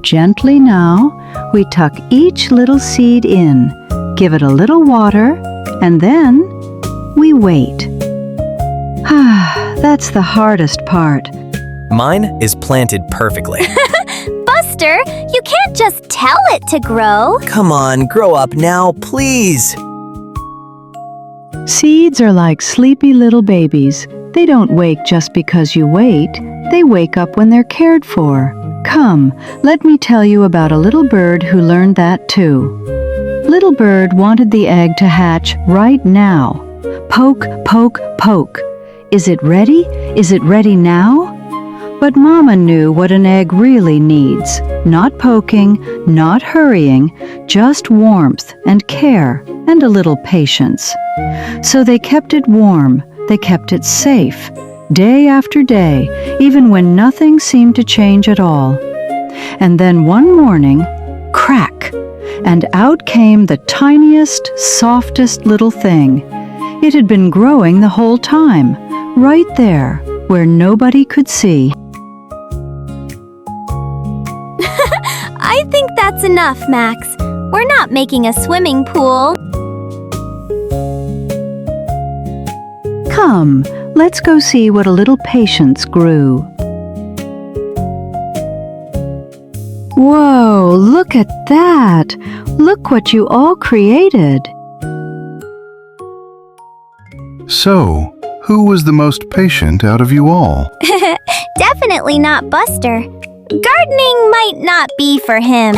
Gently now, we tuck each little seed in, give it a little water, and then we wait. That's the hardest part. Mine is planted perfectly. Buster, you can't just tell it to grow. Come on, grow up now, please. Seeds are like sleepy little babies. They don't wake just because you wait. They wake up when they're cared for. Come, let me tell you about a little bird who learned that too. Little bird wanted the egg to hatch right now. Poke, poke, poke. Is it ready? Is it ready now? But Mama knew what an egg really needs. Not poking, not hurrying, just warmth and care and a little patience. So they kept it warm, they kept it safe, day after day, even when nothing seemed to change at all. And then one morning, crack, and out came the tiniest, softest little thing. It had been growing the whole time, right there, where nobody could see. I think that's enough, Max. We're not making a swimming pool. Come, let's go see what a little patience grew. Whoa, look at that! Look what you all created! So, who was the most patient out of you all? Definitely not Buster. Gardening might not be for him.